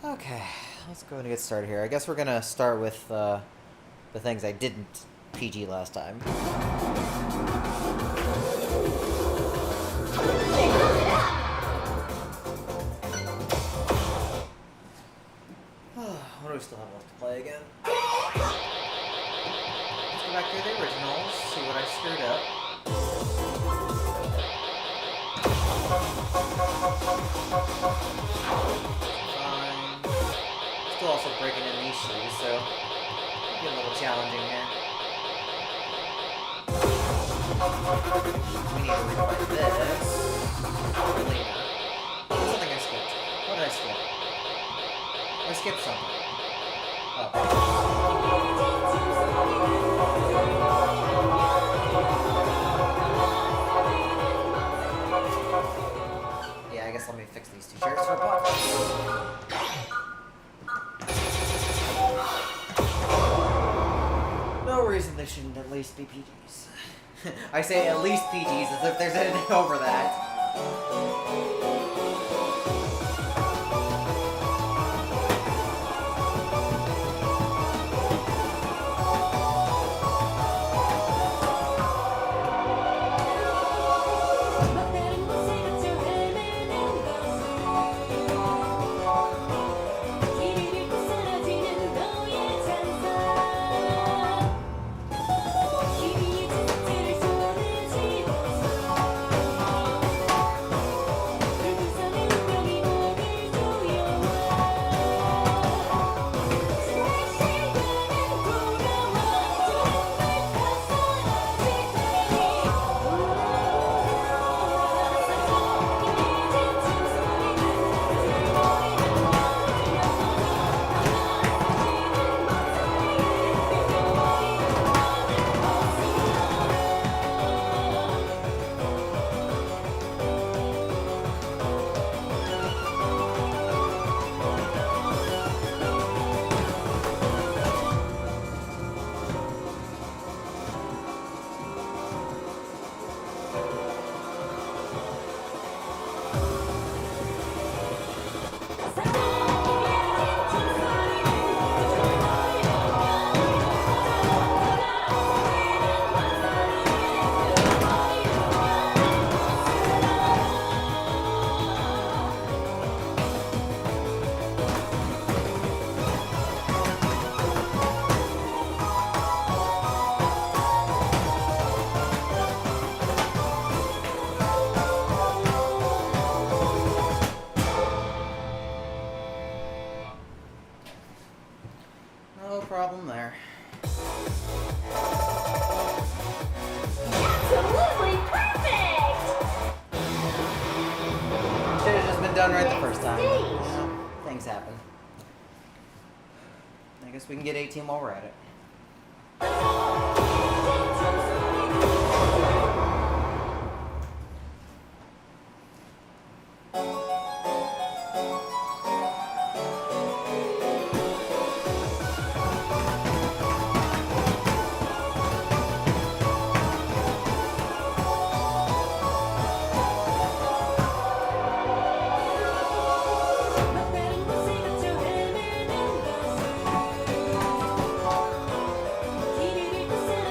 Okay, let's go and get started here. I guess we're gonna start with the things I didn't PG last time. What do we still have left to play again? Let's go back to the originals, see what I screwed up. Fine. Still also breaking in these shoes, so it'll be a little challenging here. We need to replay this. Probably not. Something I skipped. What did I skip? I skipped something. Oh. Yeah, I guess let me fix these two shirts for Pop. No reason they shouldn't at least be PGs. I say at least PGs as if there's anything over that. No problem there. Absolutely perfect! Should have just been done right the first time. Stage. You know, things happen. I guess we can get 18 while we're at it. Thank you.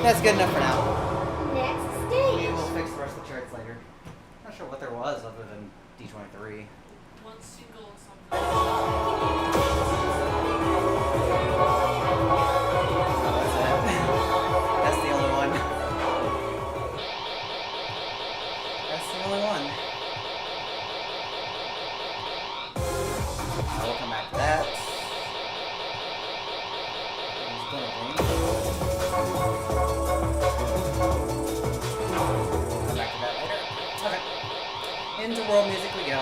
That's good enough for now. Next We stage. will fix the rest of the charts later. Not sure what there was other than D23. One single something. Oh, that's it. That's the only one. That's the only one. I will come back to that. Who's gonna win? Come back to that later. Okay. Into world music we go.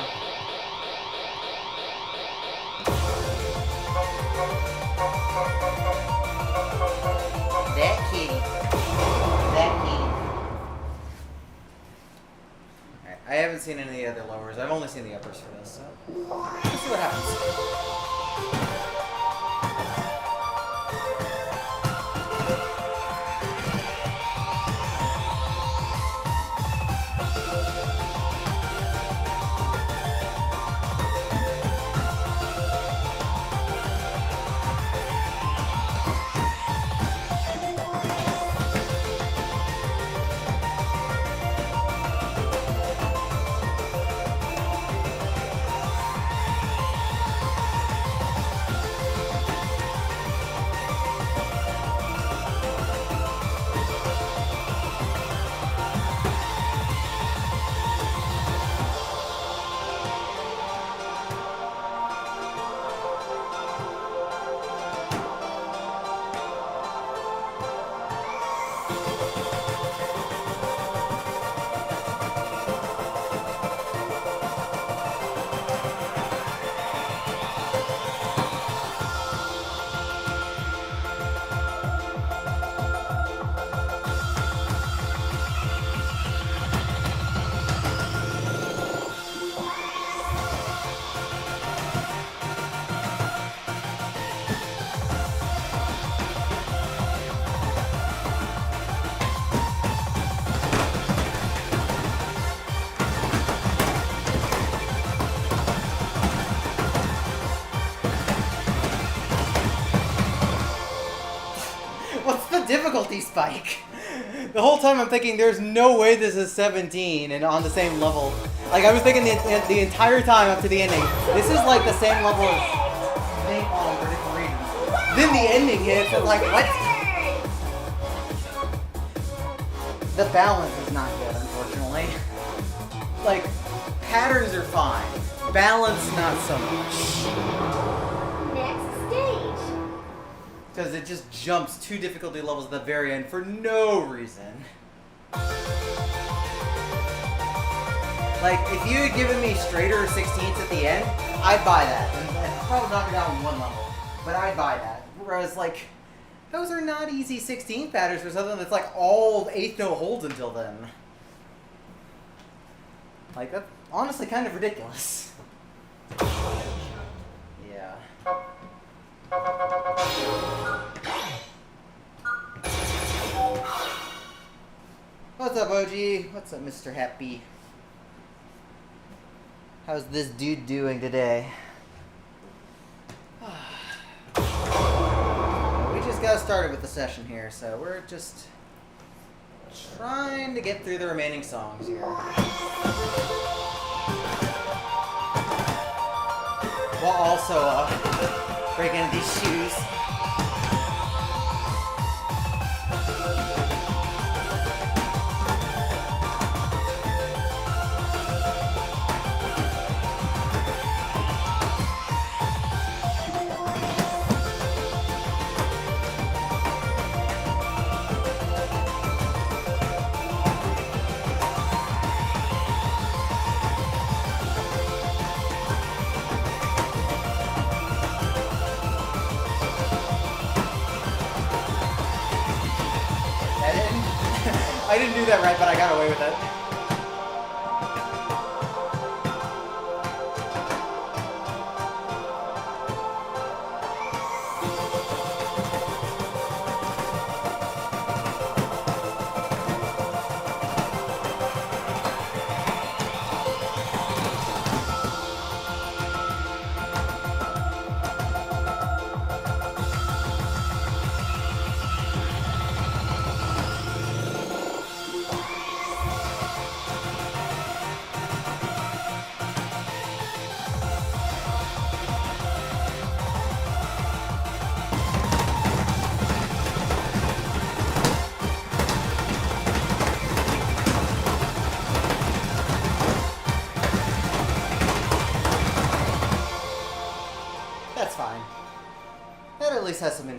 That kitty. That kitty. Alright, I haven't seen any of the other lowers. I've only seen the uppers for this, so let's see what happens. What's the difficulty spike? The whole time I'm thinking there's no way this is 17 and on the same level. Like I was thinking the entire time up to the ending, this is like the same level as Snake on Vertical Regions. Then the ending hits and like, what? The balance is not good, unfortunately. Like, patterns are fine. Balance, not so much. Next stage. Because it just jumps 2 difficulty levels at the very end for no reason. Like, if you had given me straighter 16ths at the end, I'd buy that. And I'd probably knock it down 1 level. But I'd buy that. Whereas, like, those are not easy 16th patterns for something that's like all 8th note holds until then. Like, that's honestly kind of ridiculous. Yeah. What's up, OG? What's up, Mr. Happy? How's this dude doing today? We just got started with the session here, so we're just trying to get through the remaining songs here. While also breaking into these shoes. I didn't do that right, but I got away with it.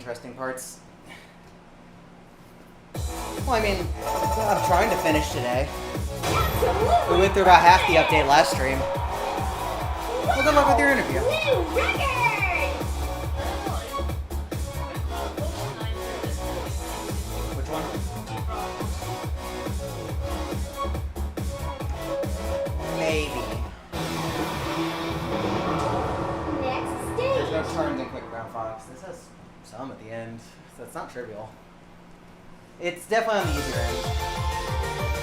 interesting parts. Well, I mean, I'm trying to finish today. We went through about half the update last stream. Well, good luck with your interview. New record! Which one? Maybe. Next There's no stage. turns in Quick Brown Fox. This has some at the end, so it's not trivial. It's definitely on the easier end.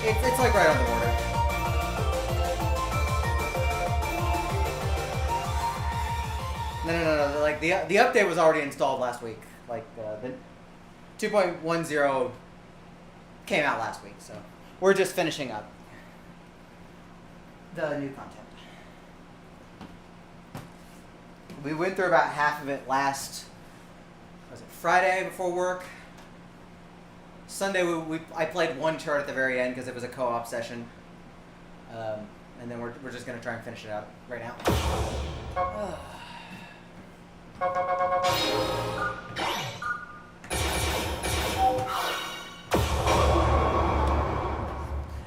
It's like right on the border. No. Like the update was already installed last week. Like the 2.10 came out last week, so we're just finishing up the new content. We went through about half of it was it Friday before work? Sunday I played one chart at the very end because it was a co-op session, and then we're just gonna try and finish it out right now.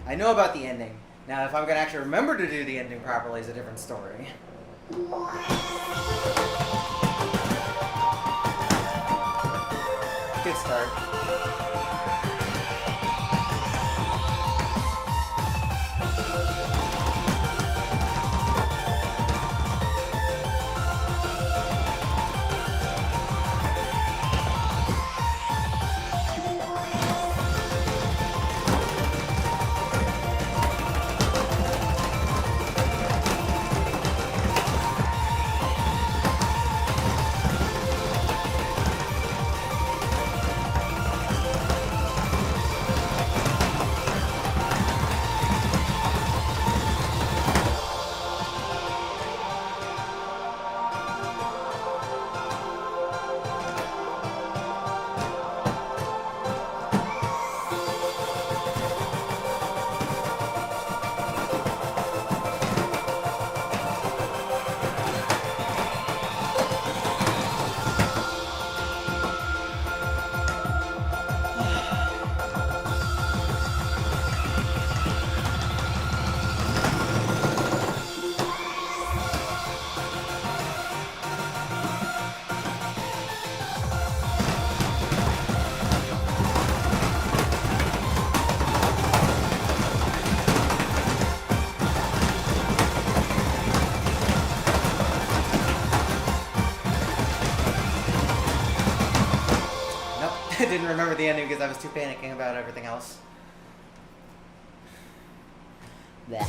I know about the ending. Now, if I'm gonna actually remember to do the ending properly is a different story. Good start. I didn't remember the ending because I was too panicking about everything else. Blech.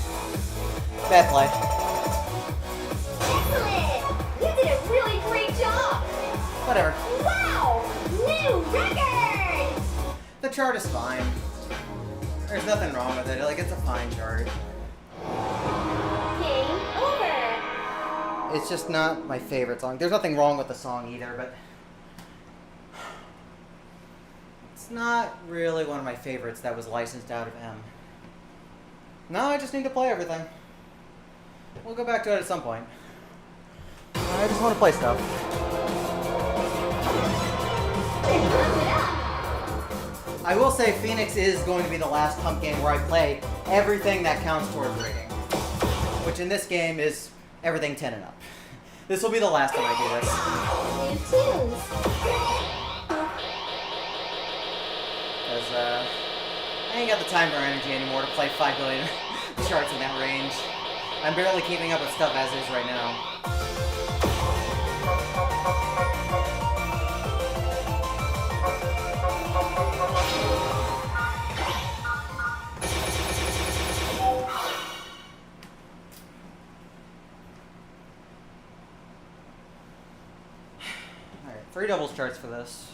Bad play. Excellent! You did a really great job! Whatever. Wow! New record! The chart is fine. There's nothing wrong with it. Like, it's a fine chart. Game over! It's just not my favorite song. There's nothing wrong with the song either, but it's not really one of my favorites that was licensed out of M. No, I just need to play everything. We'll go back to it at some point. I just want to play stuff. Wrap it up! I will say Phoenix is going to be the last Hump game where I play everything that counts towards rating. Which in this game is everything 10 and up. This will be the last time I do this. New tunes! Because, I ain't got the time or energy anymore to play 5 billion charts in that range. I'm barely keeping up with stuff as is right now. Alright, 3 doubles charts for this.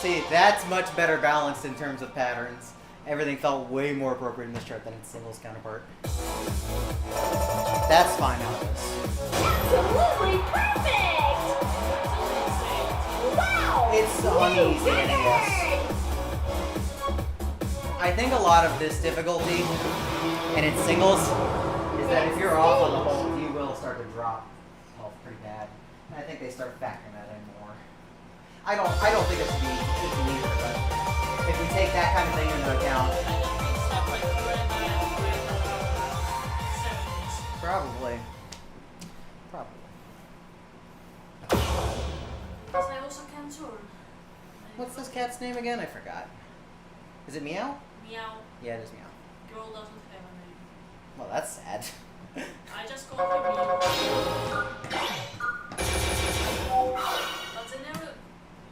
See, that's much better balanced in terms of patterns. Everything felt way more appropriate in this chart than its singles counterpart. That's fine out of this. Absolutely perfect! Wow! It's New uneasy, I guess. record! I think a lot of this difficulty in its singles is that if you're off on the whole, you will start to drop health pretty bad. And I think they start factoring that in more. I don't think it should be either, but if we take that kind of thing into account, Stuff like Red Knight, Red Knight, 70s. probably. Because I also can turn. What's this cat's name again? I forgot. Is it Meow? Meow. Yeah, it is Meow. Girl doesn't have a name. Well, that's sad. I just call her Meow. But they never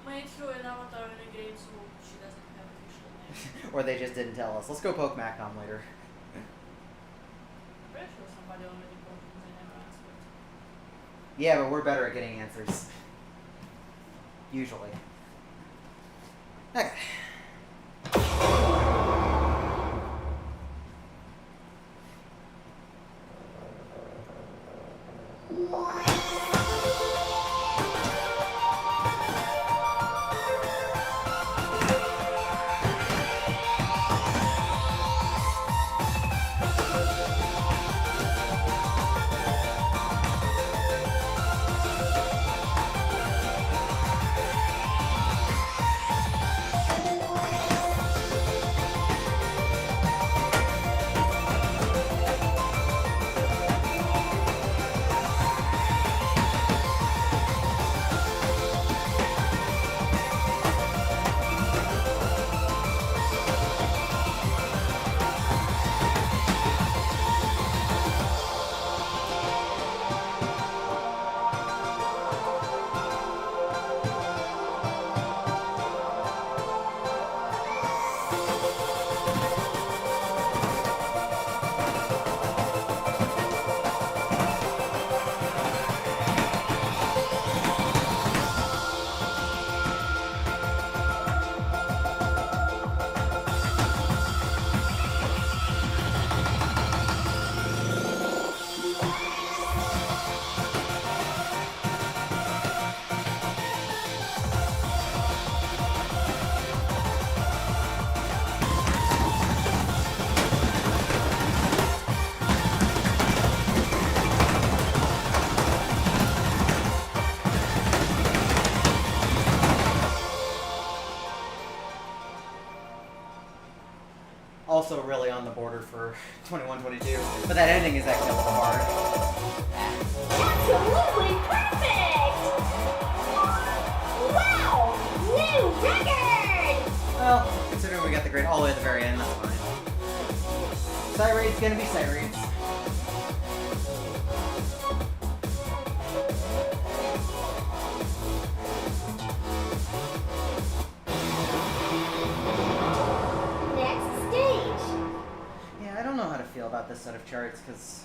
made her an avatar in a game, so she doesn't have an official name. Or they just didn't tell us. Let's go poke Macom later. I'm pretty sure somebody already called and they never answered. Yeah, but we're better at getting answers. Usually. Okay. Also really on the border for 21-22. But that ending is actually a little hard. Absolutely perfect! Wow! New record! Well, considering we got the grade all the way at the very end, that's fine. Cyraid's gonna be Cyraid's. Next stage. Yeah, I don't know how to feel about this set of charts, because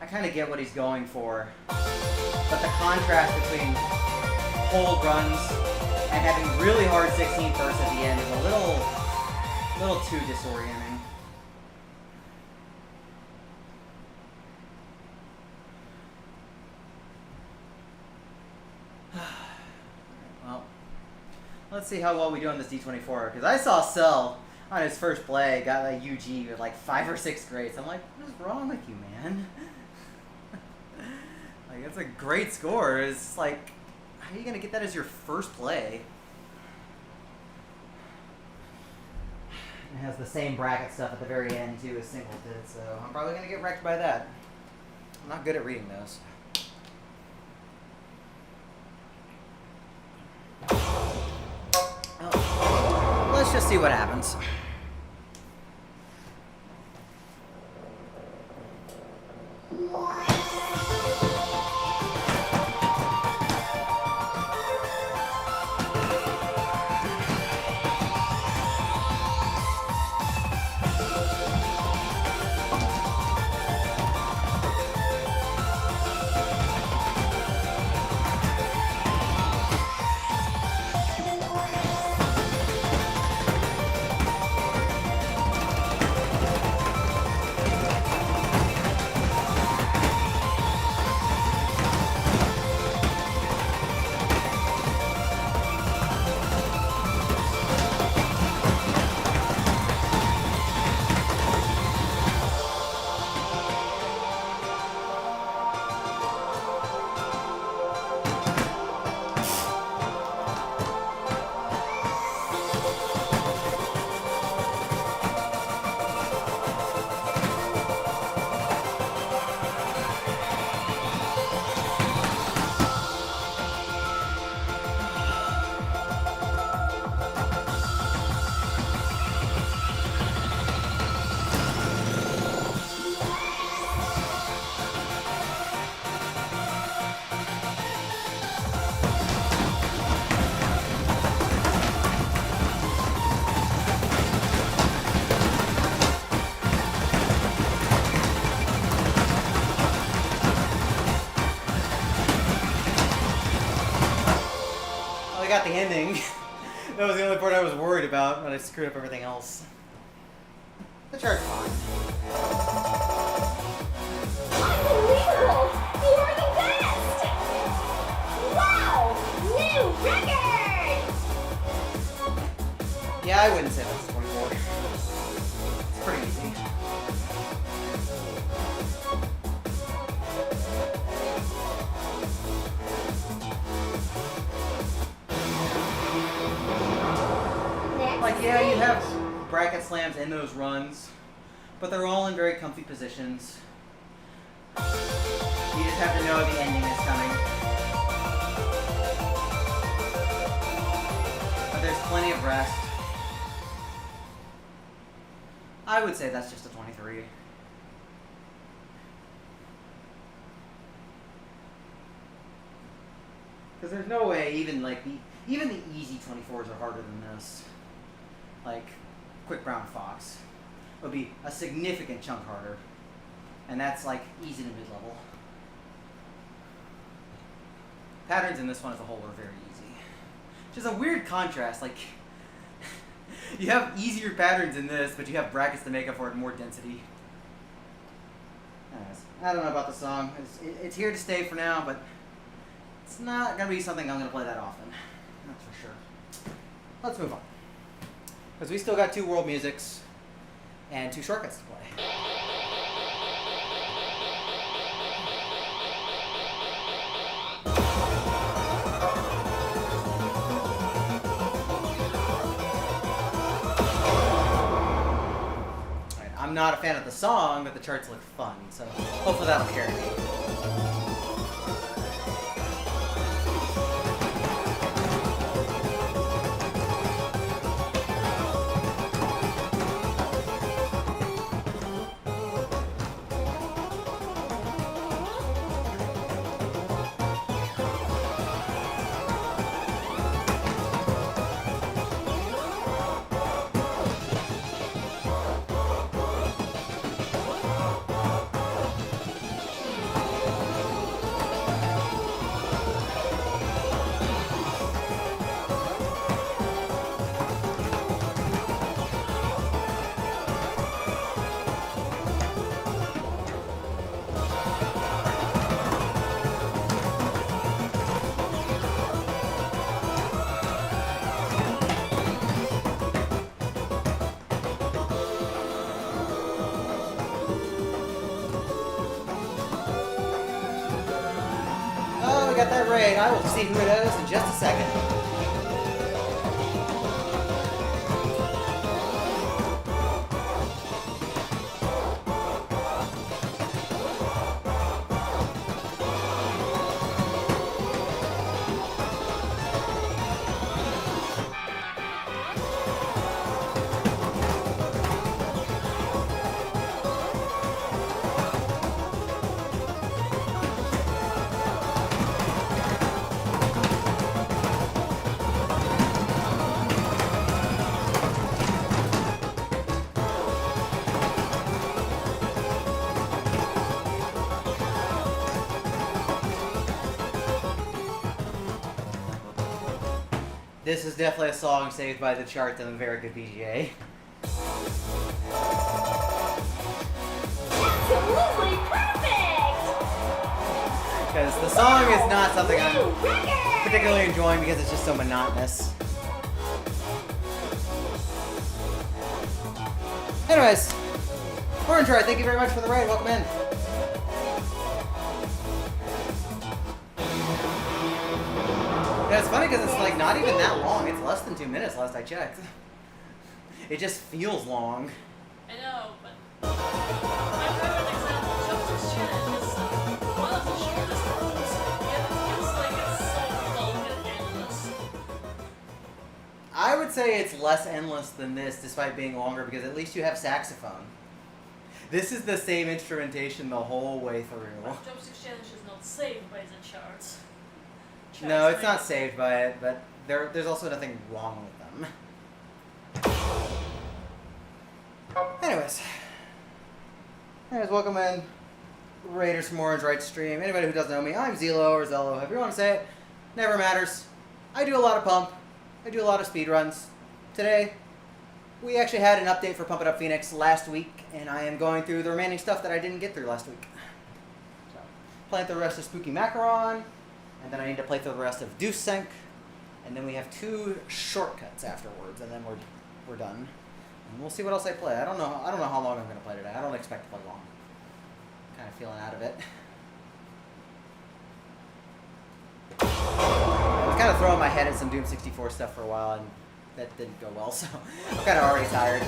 I kind of get what he's going for. But the contrast between hold runs and having really hard 16 bursts at the end is a little too disorienting. Well, let's see how well we do on this D24, because I saw Cell on his first play got a UG with like 5 or 6 grades. I'm like, what is wrong with you, man? Like, that's a great score. It's like, how are you gonna get that as your first play? It has the same bracket stuff at the very end too as Single did, so I'm probably gonna get wrecked by that. I'm not good at reading those. Oh, let's just see what happens. got the ending. That was the only part I was worried about, but I screwed up everything else. The chart's fine. Unbelievable! You are the best! Wow! New record! Yeah, I wouldn't say that's 24. It's pretty easy. Next Like, yeah, you have stage. bracket slams in those runs, but they're all in very comfy positions. You just have to know the ending is coming. But there's plenty of rest. I would say that's just a 23. Because there's no way even the easy 24s are harder than this. Like Quick Brown Fox would be a significant chunk harder, and that's like easy to mid-level. Patterns in this one as a whole are very easy, which is a weird contrast. Like you have easier patterns in this, but you have brackets to make up for it, more density. Anyways, I don't know about the song. It's here to stay for now, but it's not gonna be something I'm gonna play that often. That's for sure. Let's move on, because we still got 2 world musics and 2 shortcuts to play. Alright, I'm not a fan of the song, but the charts look fun, so hopefully that'll carry me. Oh, we got that raid. I will see who it is in just a second. This is definitely a song saved by the charts and a very good VGA. Absolutely perfect! Because the song is not something New I'm record! particularly enjoying because it's just so monotonous. Anyways, Orange Ride, thank you very much for the raid. Welcome in. Yeah, it's funny because it's like not even that long. It's less than 2 minutes last I checked. It just feels long. I know, but my favorite example, Justice Challenge, is one of the shortest ones, yet it feels like it's so long and endless. I would say it's less endless than this, despite being longer, because at least you have saxophone. This is the same instrumentation the whole way through. Chopsticks Challenge is not saved by the charts. No, it's not saved by it, but there's also nothing wrong with them. Anyways, welcome in. Raiders from Orange Right stream. Anybody who doesn't know me, I'm Zelo or Zello, however you want to say it. Never matters. I do a lot of Pump. I do a lot of speed runs. Today, we actually had an update for Pump It Up Phoenix last week, and I am going through the remaining stuff that I didn't get through last week. So, playing through the rest of Spooky Macaron, and then I need to play through the rest of Deuce Sync, and then we have 2 shortcuts afterwards, and then we're done. And we'll see what else I play. I don't know how long I'm gonna play today. I don't expect to play long. Kind of feeling out of it. I was kind of throwing my head at some Doom 64 stuff for a while, and that didn't go well, so I'm kind of already tired.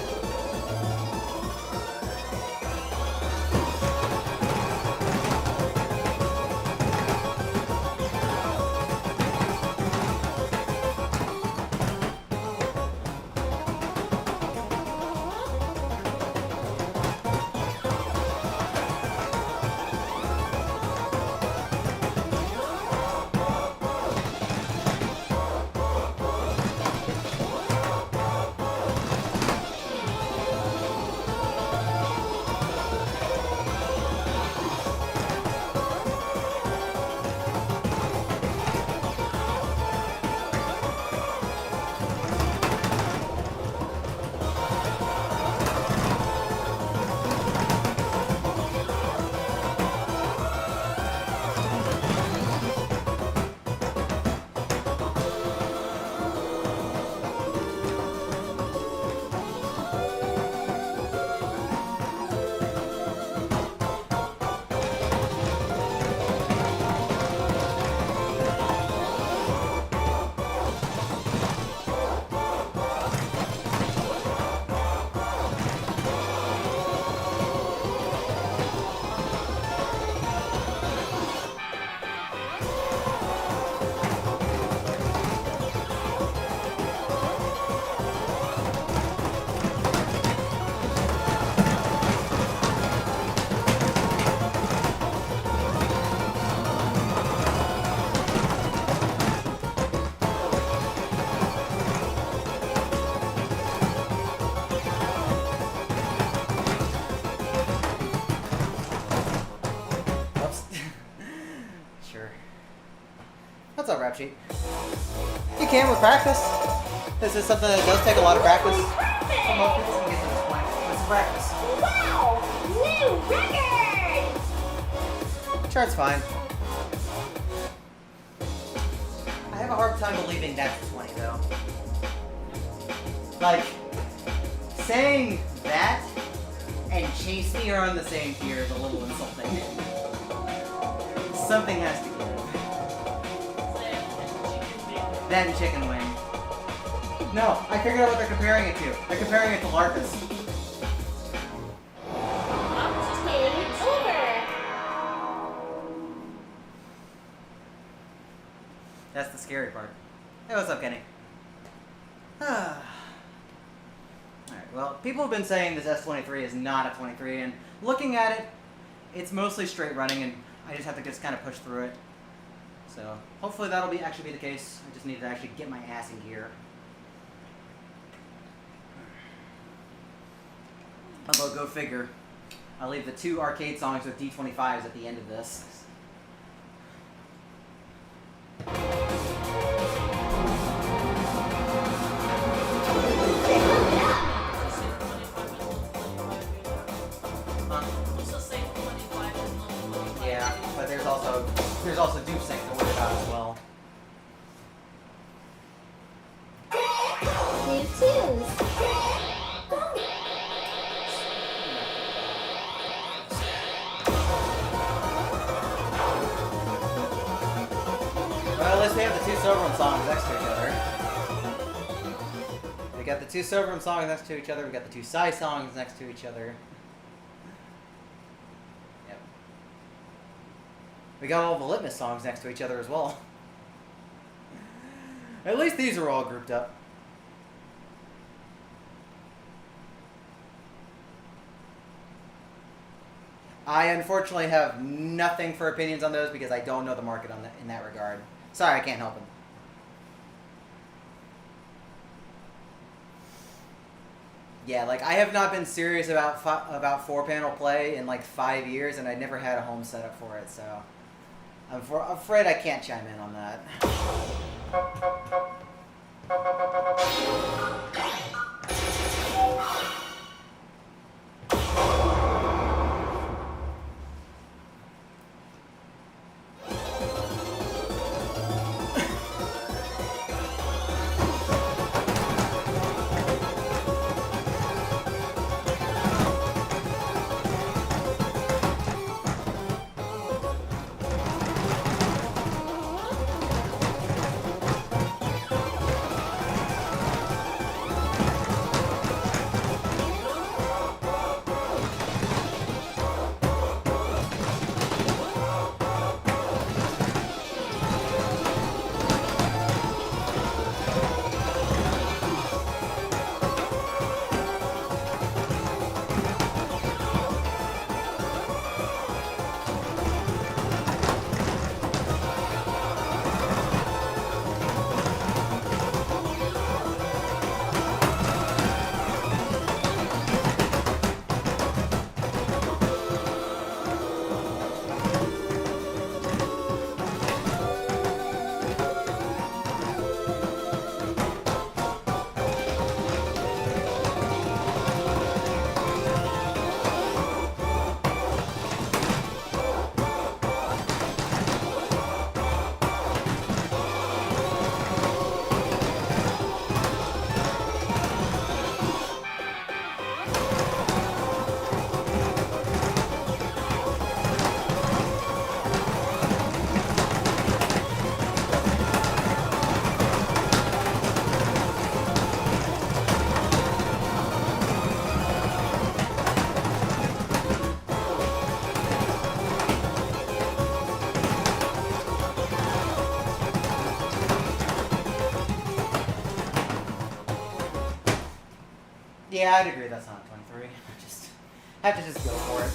What's up, Rap Sheet? You can with practice. This is something that does take a lot of practice. For most people can get to this point. This is practice. Wow! New record! Chart's fine. I have a hard time believing that's 20 though. Like, saying that and Chase Me are on the same tier is a little insulting. Something has to give. That and Chicken Wing. No, I figured out what they're comparing it to. They're comparing it to Larkus. Game over! That's the scary part. Hey, what's up, Kenny? Alright, well, people have been saying this S23 is not a 23, and looking at it, it's mostly straight running, and I just have to just kind of push through it. So, hopefully that'll actually be the case. I just need to actually get my ass in gear. Although, go figure. I'll leave the 2 arcade songs with D25s at the end of this. Yeah, but there's also Deuce Sync to worry about as well. New tunes! Well, at least we have the 2 Silverham songs next to each other. We got the 2 Silverham songs next to each other. We got the 2 Psy songs next to each other. Yep. We got all the Litmus songs next to each other as well. At least these are all grouped up. I unfortunately have nothing for opinions on those because I don't know the market on in that regard. Sorry, I can't help it. Yeah, like I have not been serious about 4-panel play in like 5 years, and I never had a home setup for it, so I'm afraid I can't chime in on that. Yeah, I'd agree that's not 23. Have to just go for it.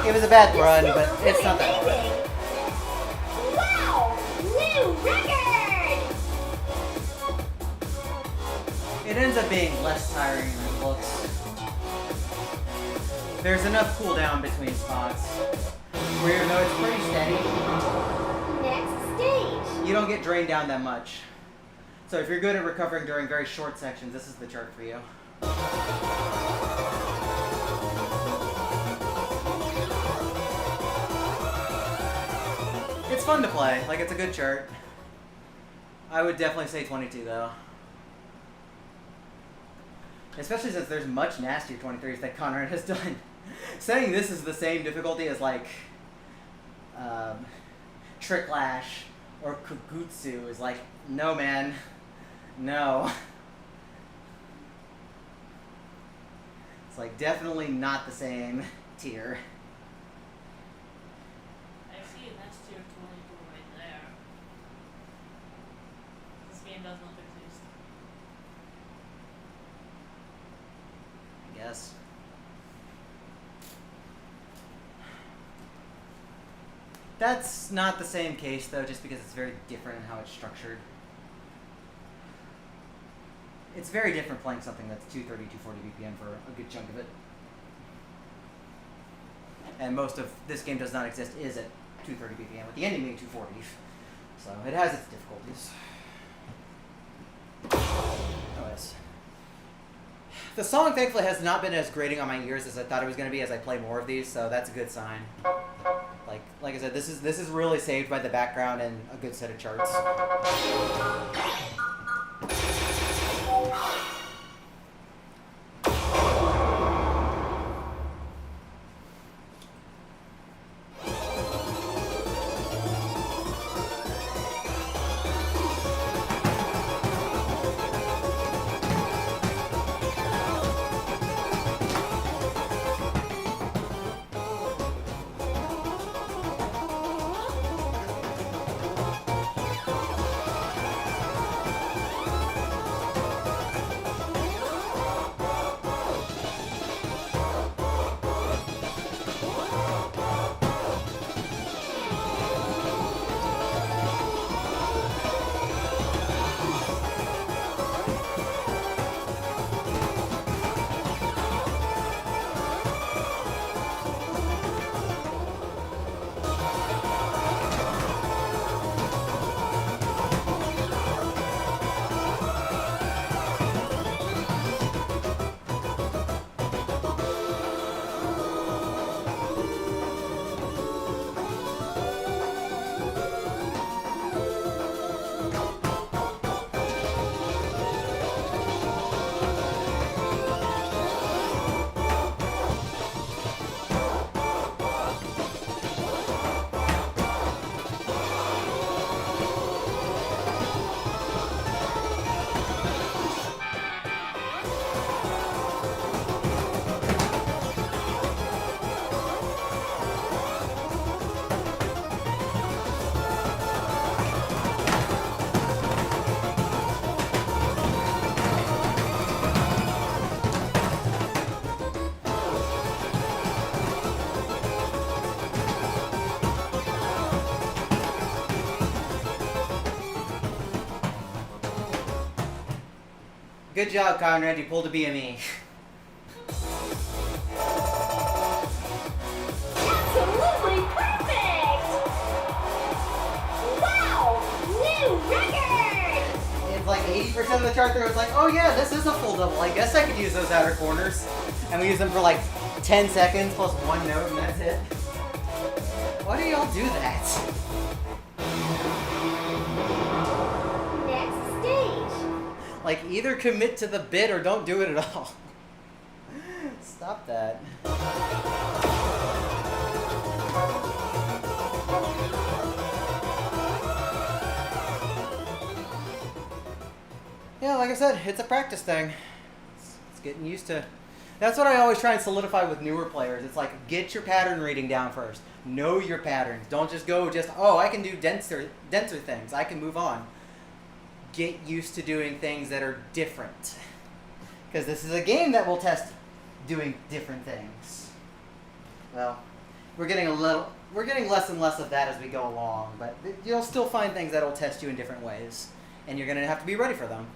It was a bad run, but it's not that hard. Wow! New record! It ends up being less tiring than it looks. There's enough cooldown between spots where even though it's pretty steady, Next stage. you don't get drained down that much. So if you're good at recovering during very short sections, this is the chart for you. It's fun to play, like it's a good chart. I would definitely say 22 though. Especially since there's much nastier 23s that Conrad has done. Saying this is the same difficulty as like Tricklash or Kugutsu is like, no man, no. It's like definitely not the same tier. I see an S tier 22 right there. This game does not exist. I guess. That's not the same case though, just because it's very different in how it's structured. It's very different playing something that's 230, 240 BPM for a good chunk of it. And most of this game does not exist is at 230 BPM, with the ending being 240. So it has its difficulties. Oh yes. The song thankfully has not been as grating on my ears as I thought it was going to be as I play more of these, so that's a good sign. Like I said, this is really saved by the background and a good set of charts. Good job, Conrad. You pulled a BME. Absolutely perfect! Wow! New record! It's like 80% of the chart there was like, oh yeah, this is a full double. I guess I could use those outer corners. And we use them for like 10 seconds plus one note and that's it. Why do y'all do that? Next stage. Like, either commit to the bit or don't do it at all. Stop that. Yeah, like I said, it's a practice thing. It's getting used to. That's what I always try and solidify with newer players. It's like, get your pattern reading down first. Know your patterns. Don't just go oh, I can do denser things. I can move on. get used to doing things that are different. Because this is a game that will test doing different things. Well, we're getting less and less of that as we go along, but you'll still find things that'll test you in different ways, and you're gonna have to be ready for them.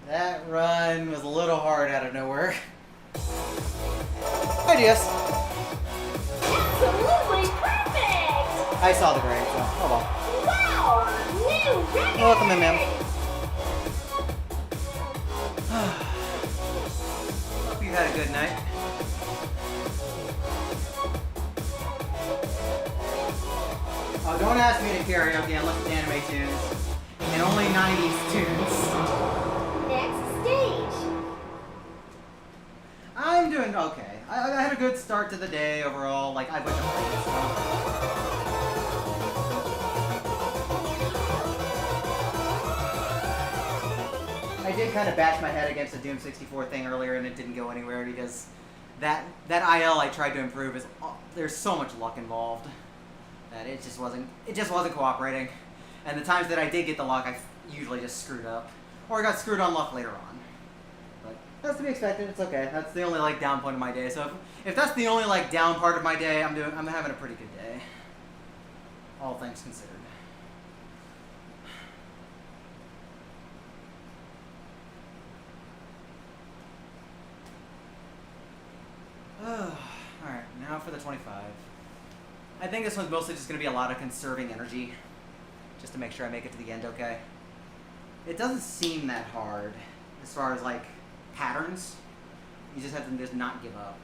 That run was a little hard out of nowhere. Hi, Jess. Absolutely perfect! I saw the grade, so oh well. Wow! New record! Welcome in, ma'am. Hope you had a good night. Oh, don't ask me to karaoke unless it's anime tunes. And only 90s tunes. Next stage. I'm doing okay. I had a good start to the day overall. Like, I went to play and stuff. I did kind of bash my head against the Doom 64 thing earlier, and it didn't go anywhere because that IL I tried to improve is there's so much luck involved that it just wasn't cooperating. And the times that I did get the luck, I usually just screwed up, or I got screwed on luck later on. But that's to be expected. It's okay. That's the only like down point of my day. So if that's the only like down part of my day, I'm having a pretty good day. All things considered. Alright, now for the 25. I think this one's mostly just going to be a lot of conserving energy, just to make sure I make it to the end okay. It doesn't seem that hard, as far as, like, patterns. You just have to just not give up.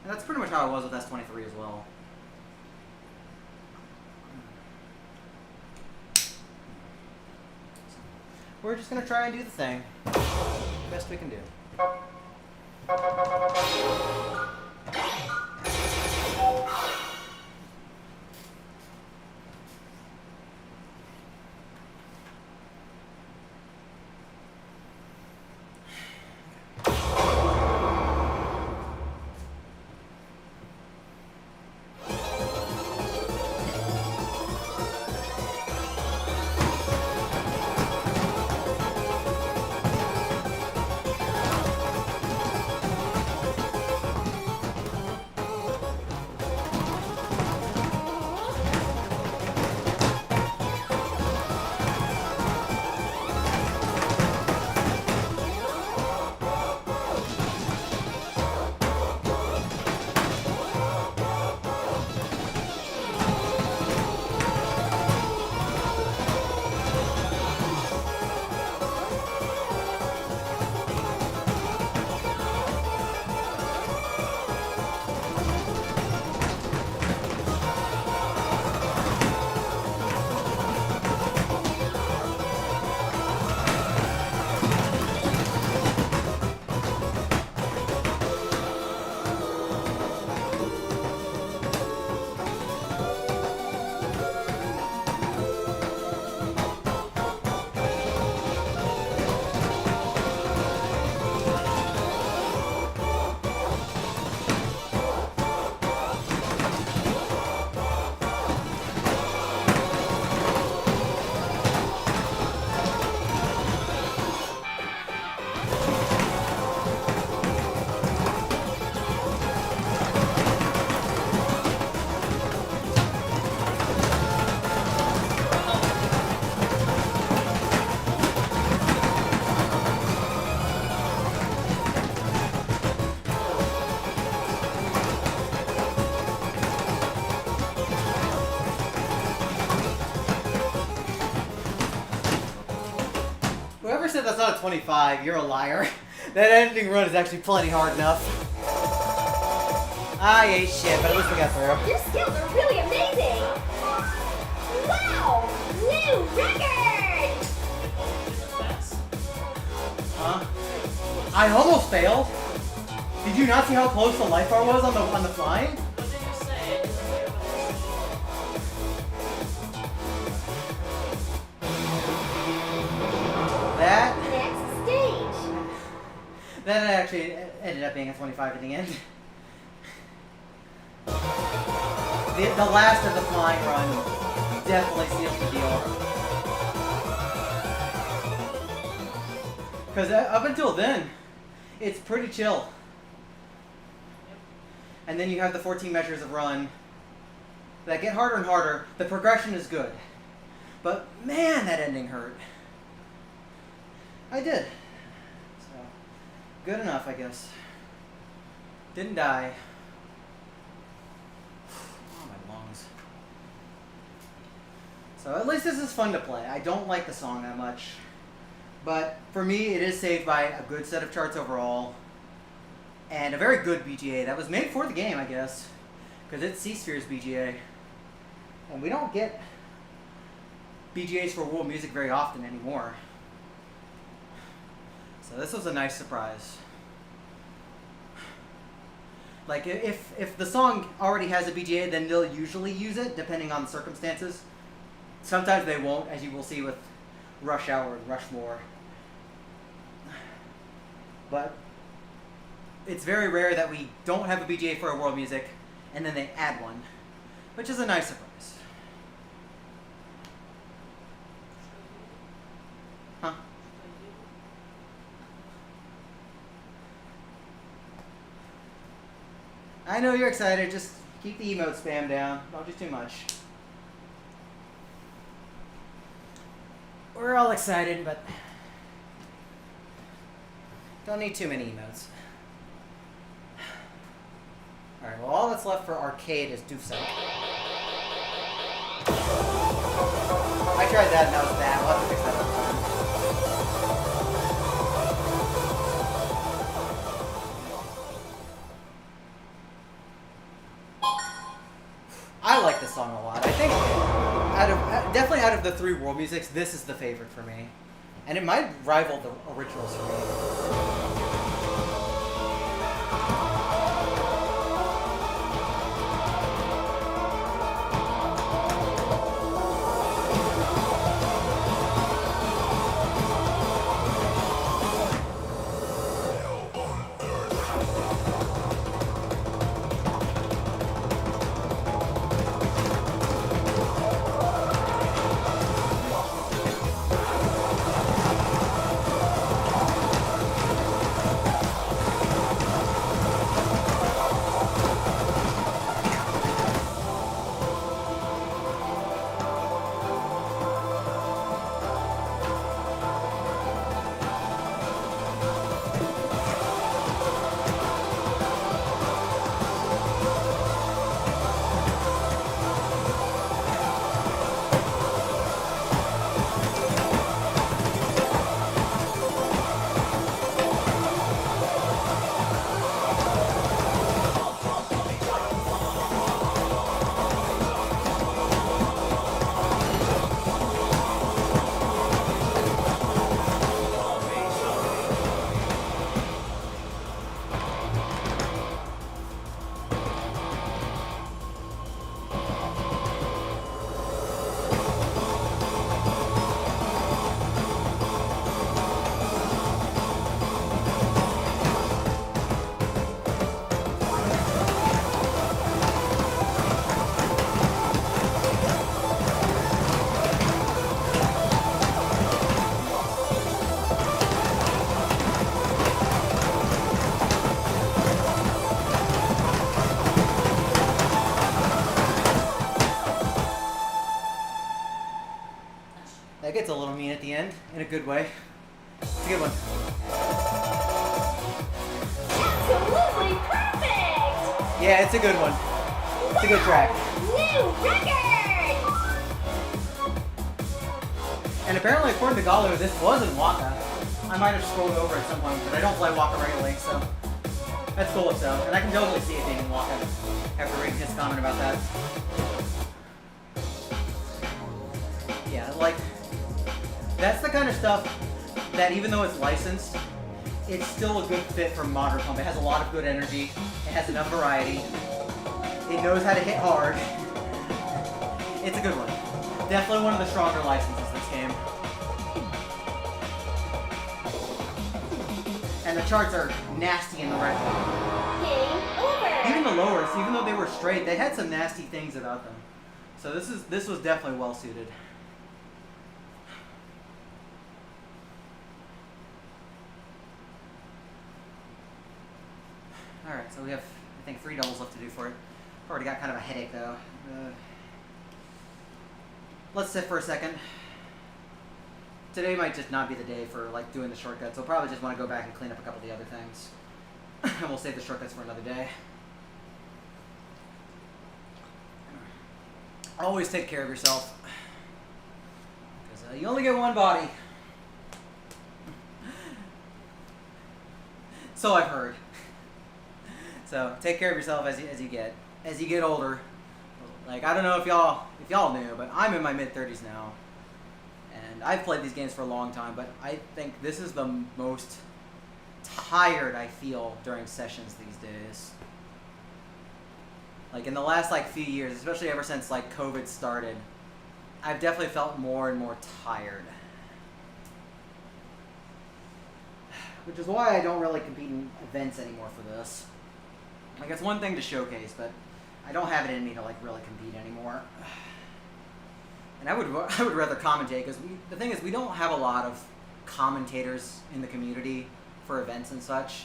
And that's pretty much how I was with S23 as well. We're just going to try and do the thing. Best we can do. Whoever said that's not a 25, you're a liar. That ending run is actually plenty hard enough. I ate shit, but at least we got through. Your skills are really amazing! Wow! New record! Fast. Huh? I almost failed. Did you not see how close the life bar was on the flying? What did you say? That Next stage! that actually ended up being a 25 in the end. The last of the flying run definitely seals the deal. Because up until then, it's pretty chill. And then you have the 14 measures of run that get harder and harder. The progression is good. But man, that ending hurt. I did. So, good enough, I guess. Didn't die. Oh, my lungs. So at least this is fun to play. I don't like the song that much. But for me, it is saved by a good set of charts overall. And a very good BGA that was made for the game, I guess. Because it's C-Sphere's BGA. And we don't get BGAs for world music very often anymore. So this was a nice surprise. Like, if the song already has a BGA, then they'll usually use it, depending on the circumstances. Sometimes they won't, as you will see with Rush Hour and Rushmore. But it's very rare that we don't have a BGA for a world music, and then they add one, which is a nice surprise. Huh? I know you're excited, just keep the emote spam down. Don't do too much. We're all excited, but don't need too many emotes. Alright, well, all that's left for arcade is Doofsite. I tried that and that was bad. We'll have to fix that up. I like this song a lot. I think definitely out of the three world musics, this is the favorite for me. And it might rival the originals for me. That gets a little mean at the end, in a good way. It's a good one. Absolutely perfect! Yeah, it's a good one. It's a good track. New record! And apparently, according to Galu, this was in Waka. I might have scrolled over at some point, but I don't play Waka regularly, so that's cool if so. And I can totally see it being Waka after reading his comment about that. Yeah, like, that's the kind of stuff that even though it's licensed, it's still a good fit for modern combat. It has a lot of good energy, it has enough variety, it knows how to hit hard. It's a good one. Definitely one of the stronger licenses this game. And the charts are nasty in the red one. Game over. Even the lowers, even though they were straight, they had some nasty things about them. So this was definitely well suited. Alright, so we have, I think, 3 doubles left to do for it. Already got kind of a headache, though. Let's sit for a second. Today might just not be the day for, like, doing the shortcuts. I'll probably just want to go back and clean up a couple of the other things. And we'll save the shortcuts for another day. Always take care of yourself. Because you only get one body. So I've heard. So take care of yourself as you get older. Like, I don't know if y'all knew, but I'm in my mid-30s now, and I've played these games for a long time. But I think this is the most tired I feel during sessions these days. Like in the last few years, especially ever since COVID started, I've definitely felt more and more tired. Which is why I don't really compete in events anymore for this. Like, it's one thing to showcase, but I don't have it in me to really compete anymore. And I would rather commentate, because the thing is, we don't have a lot of commentators in the community for events and such.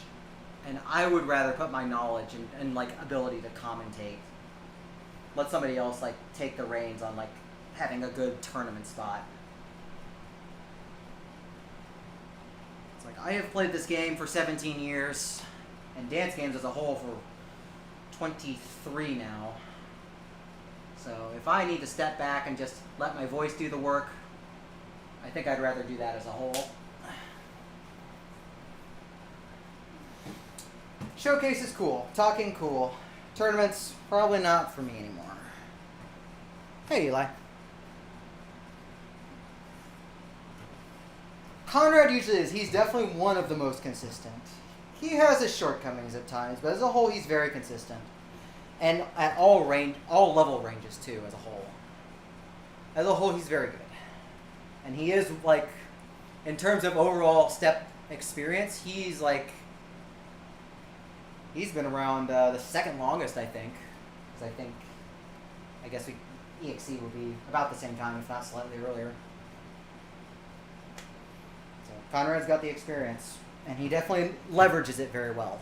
And I would rather put my knowledge and ability to commentate. Let somebody else take the reins on having a good tournament spot. It's I have played this game for 17 years, and dance games as a whole for 23 now. So if I need to step back and just let my voice do the work, I think I'd rather do that as a whole. Showcase is cool. Talking cool. Tournaments, probably not for me anymore. Hey, Eli. Conrad usually is. He's definitely one of the most consistent. He has his shortcomings at times, but as a whole, he's very consistent. And at all level ranges, too, as a whole. As a whole, he's very good. And he is, in terms of overall step experience, he's been around the second longest, I think. Because I guess EXE will be about the same time, if not slightly earlier. So Conrad's got the experience, and he definitely leverages it very well.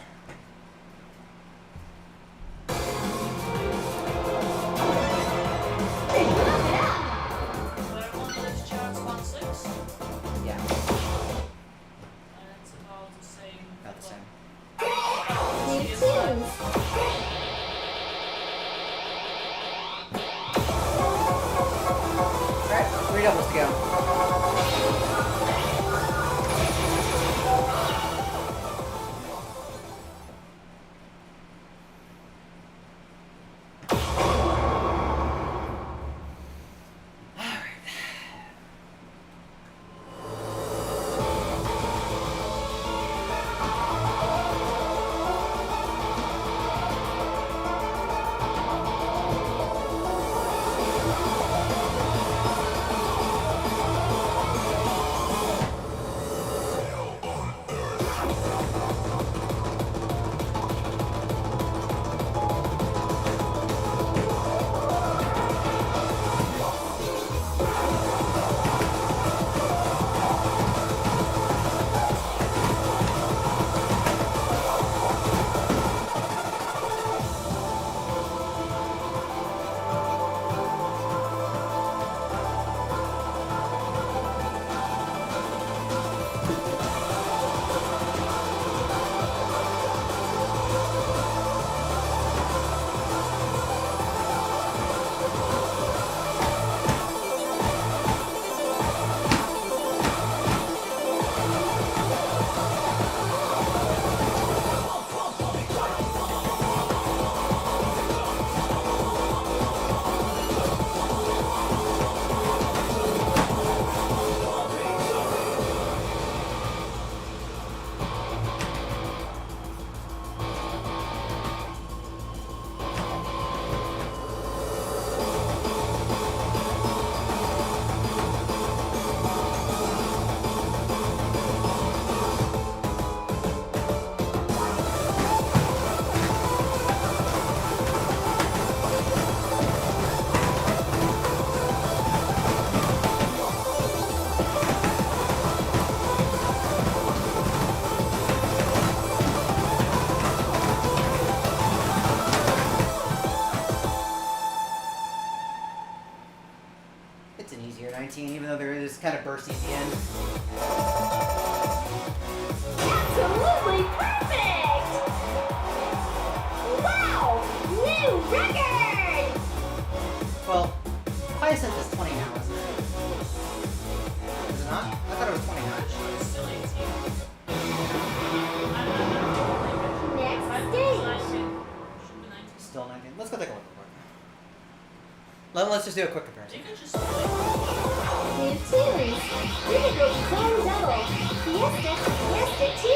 Yeah. And it's about the same. About the same. New tunes. Alright, 3 doubles to go. kind of bursty at the end. Absolutely perfect! Wow! New record! Well, Hyacinth is 20 now, isn't it? Is it not? I thought it was 29. Actually, it's still 18. I don't know. Next I think stage. it's 19. Should be 19. Still 19. Let's go take a look. Let's just do a quick You comparison. can just like, New tunes. Difficult Clone Double. Fiesta, Fiesta 2.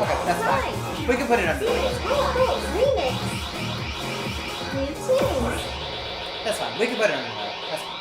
Okay, that's fine. We can put it under. Phoenix High Remix. New tunes. That's fine. We can put it under that. That's fine.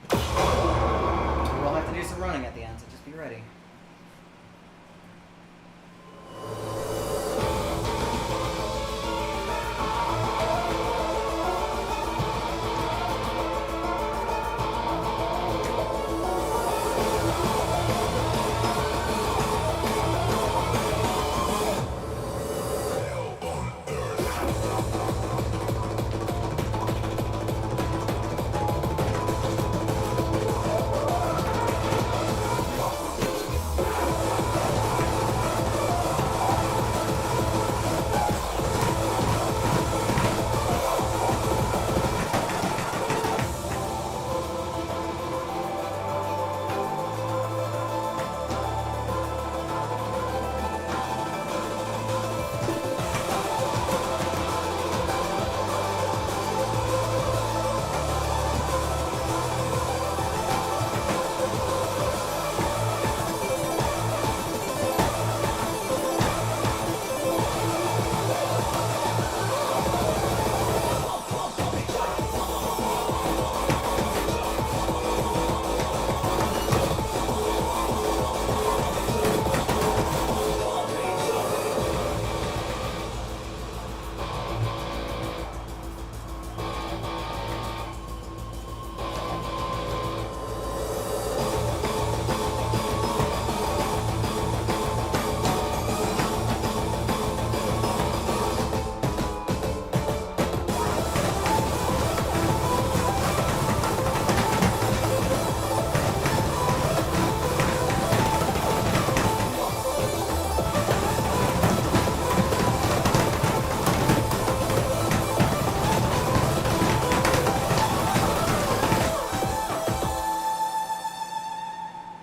We will have to do some running at the end, so just be ready.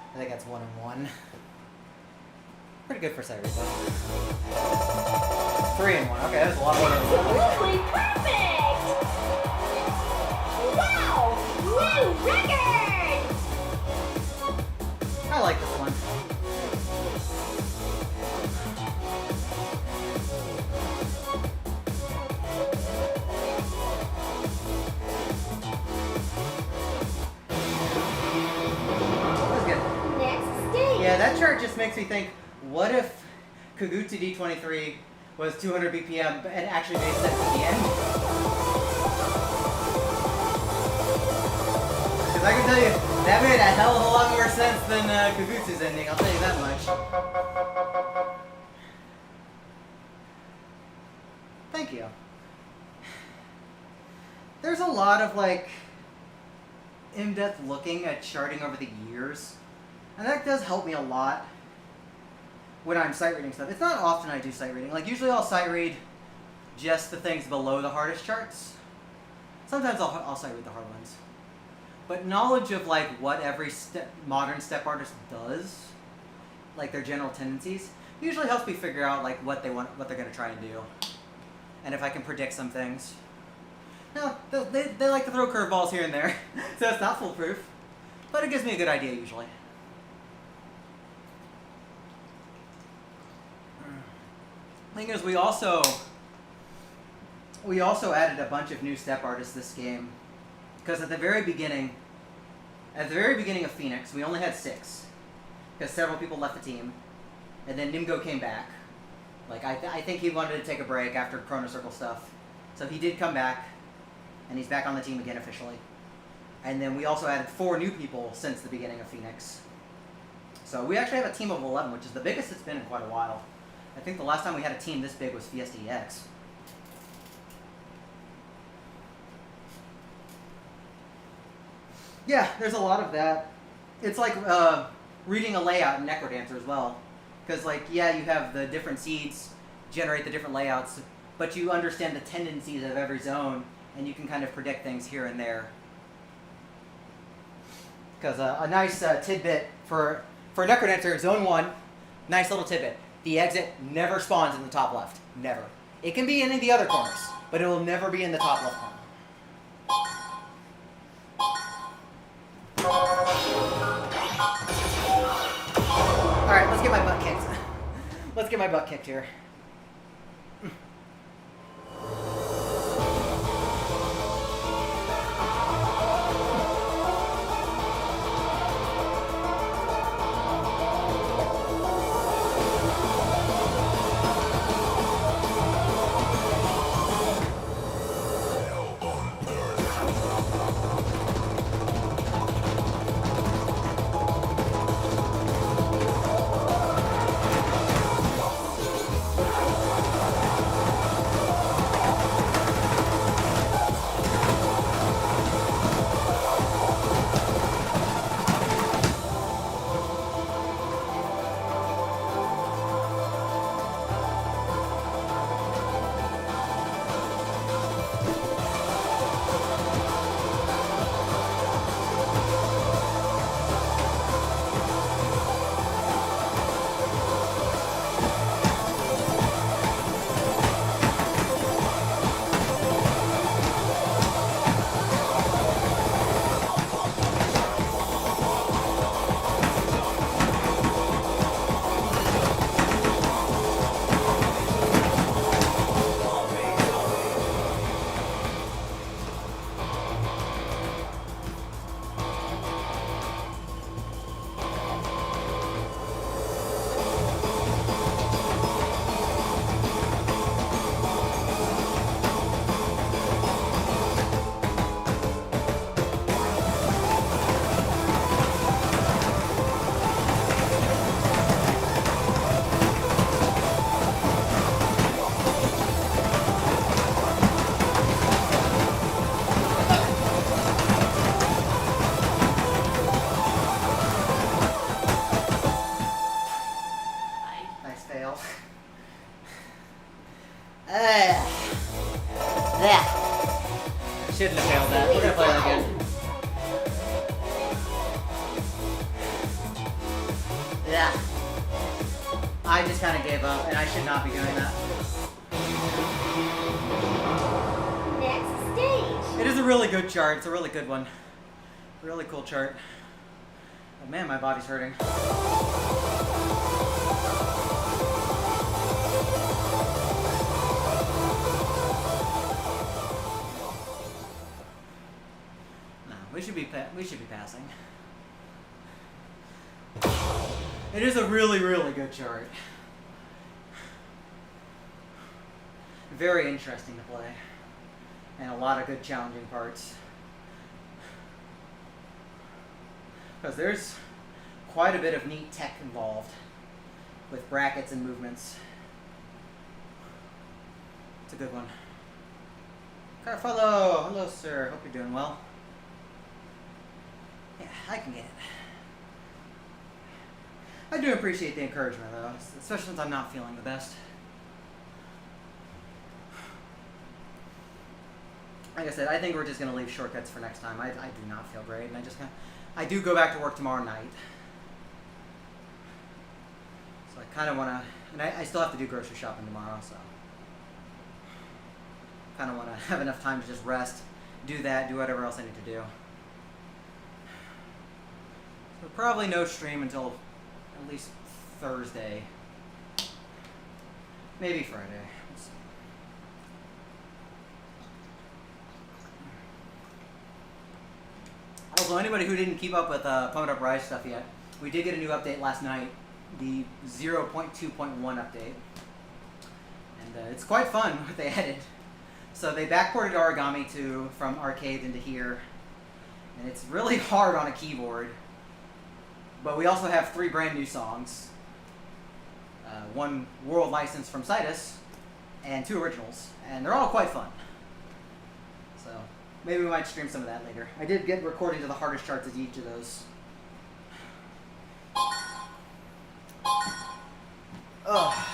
I think that's 1-1. Pretty good for Cyrus, though. 3-1. Okay, that's a lot more than Absolutely perfect! Wow! New record! I like this one. That's good. Next stage. Yeah, that chart just makes me think, what if Kagutsu D23 was 200 BPM and actually made sense at the end? Because I can tell you, that made a hell of a lot more sense than Kagutsu's ending, I'll tell you that much. Thank you. There's a lot of, like, in-depth looking at charting over the years, and that does help me a lot when I'm sight reading stuff. It's not often I do sight reading. Like, usually I'll sight read just the things below the hardest charts. Sometimes I'll sight read the hard ones. But knowledge of, like, what every modern step artist does, like their general tendencies, usually helps me figure out, like, what they're going to try and do. And if I can predict some things. No, they like to throw curveballs here and there, so it's not foolproof. But it gives me a good idea usually. Thing is, we also added a bunch of new step artists this game, because at the very beginning of Phoenix, we only had 6, because several people left the team, and then Nimgo came back. Like I think he wanted to take a break after Chrono Circle stuff, so he did come back, and he's back on the team again officially. And then we also added 4 new people since the beginning of Phoenix. So we actually have a team of 11, which is the biggest it's been in quite a while. I think the last time we had a team this big was Fiesta EX. Yeah, there's a lot of that. It's like reading a layout in Necrodancer as well. Because, like, yeah, you have the different seeds generate the different layouts, but you understand the tendencies of every zone, and you can kind of predict things here and there. Because a nice tidbit for Necrodancer, Zone 1, nice little tidbit. The exit never spawns in the top left. Never. It can be in any of the other corners, but it will never be in the top left corner. Alright, let's get my butt kicked. Let's get my butt kicked here. Shouldn't have failed that. We're gonna play that again. Yeah. I just kind of gave up, and I should not be doing that. Next stage. It is a really good chart. It's a really good one. Really cool chart. Oh man, my body's hurting. We should be passing. It is a really, really good chart. Very interesting to play. And a lot of good challenging parts. Because there's quite a bit of neat tech involved with brackets and movements. It's a good one. Carfalo! Hello, sir. Hope you're doing well. Yeah, I can get it. I do appreciate the encouragement, though, especially since I'm not feeling the best. Like I said, I think we're just going to leave shortcuts for next time. I do not feel great, and I do go back to work tomorrow night. So I kind of want to, and I still have to do grocery shopping tomorrow, so kind of want to have enough time to just rest, do that, do whatever else I need to do. So probably no stream until at least Thursday. Maybe Friday. We'll see. Also, anybody who didn't keep up with Pwn Up Rise stuff yet, we did get a new update last night, the 0.2.1 update. And it's quite fun what they added. So they backported Origami from arcade into here. And it's really hard on a keyboard. But we also have 3 brand new songs. 1 world license from Citus, and 2 originals. And they're all quite fun. So maybe we might stream some of that later. I did get recording to the hardest charts of each of those. Oh.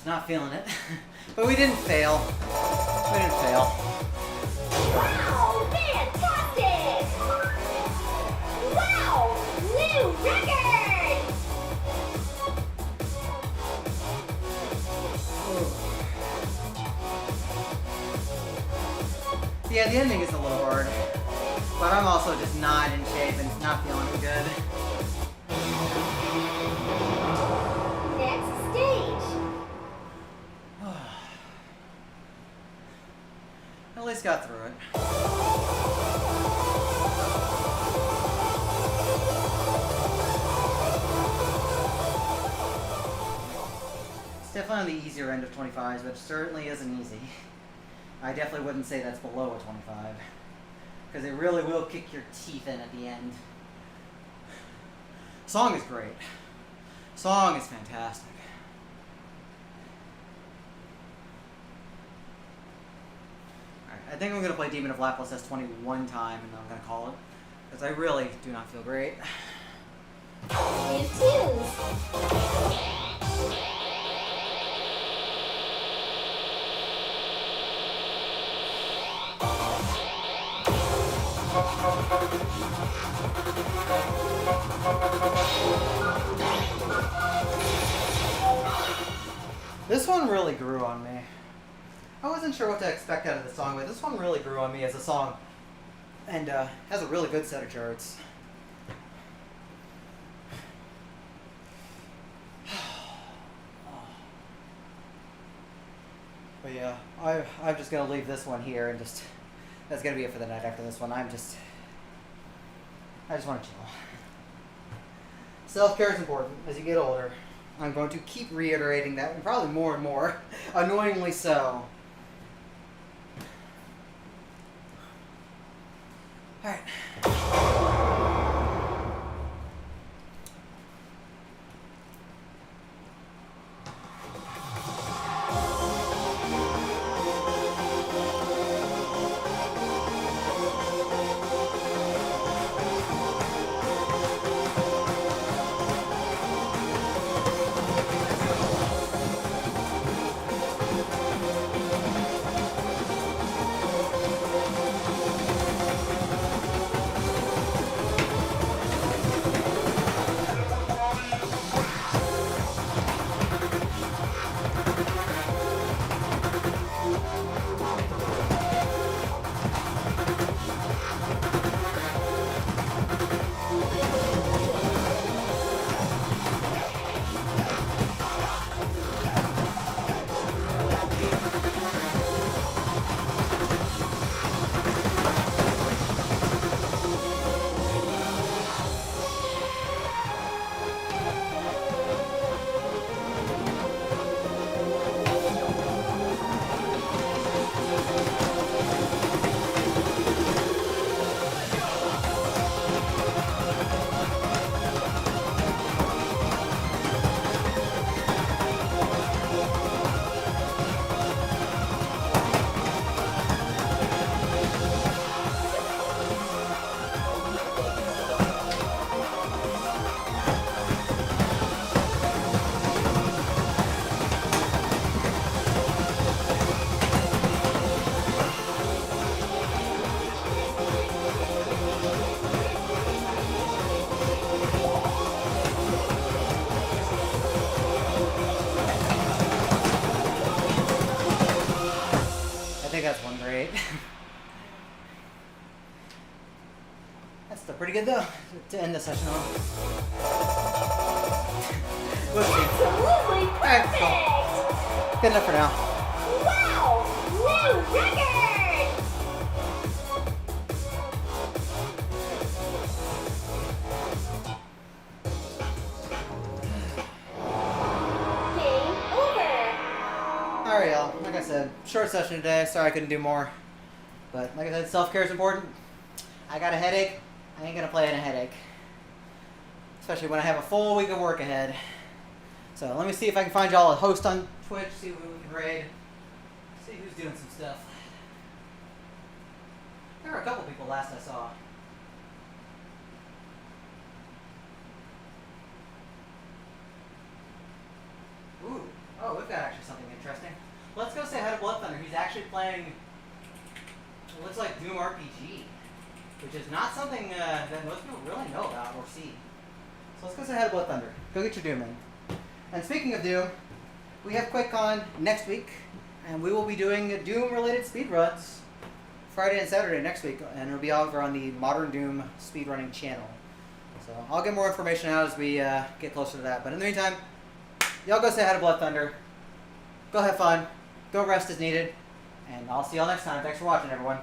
Not feeling it. But we didn't fail. We didn't fail. Wow, fantastic! Wow, new record! Yeah, the ending is a little hard. But I'm also just not in shape and not feeling too good. Next stage. At least got through it. It's definitely on the easier end of 25s, but it certainly isn't easy. I definitely wouldn't say that's below a 25. Because it really will kick your teeth in at the end. Song is great. Song is fantastic. I think I'm going to play Demon of Lapis S20 one time and then I'm going to call it. Because I really do not feel great. New tunes. This one really grew on me. I wasn't sure what to expect out of the song, but this one really grew on me as a song. And has a really good set of charts. But yeah, I'm just going to leave this one here and just... That's going to be it for the night after this one. I just want to chill. Self-care is important as you get older. I'm going to keep reiterating that, and probably more and more. Annoyingly so. Alright. great. That's still pretty good though to end the session on. We'll see. Absolutely Alright, perfect! cool. Good enough for now. Wow! New record! Game over! Alright, y'all. Like I said, short session today. Sorry I couldn't do more. But like I said, self-care is important. I got a headache. I ain't gonna play in a headache. Especially when I have a full week of work ahead. So let me see if I can find y'all a host on Twitch, see who we can raid. See who's doing some stuff. There were a couple people last I saw. Ooh. Oh, we've got actually something interesting. Let's go say hi to Blood Thunder. He's actually playing, it looks like Doom RPG, which is not something that most people really know about or see. So let's go say hi to Blood Thunder. Go get your Doom in. And speaking of Doom, we have QuakeCon next week, and we will be doing Doom-related speedruns Friday and Saturday next week, and it'll be over on the Modern Doom speedrunning channel. So I'll get more information out as we get closer to that. But in the meantime, y'all go say hi to Blood Thunder. Go have fun. Go rest as needed. And I'll see y'all next time. Thanks for watching, everyone.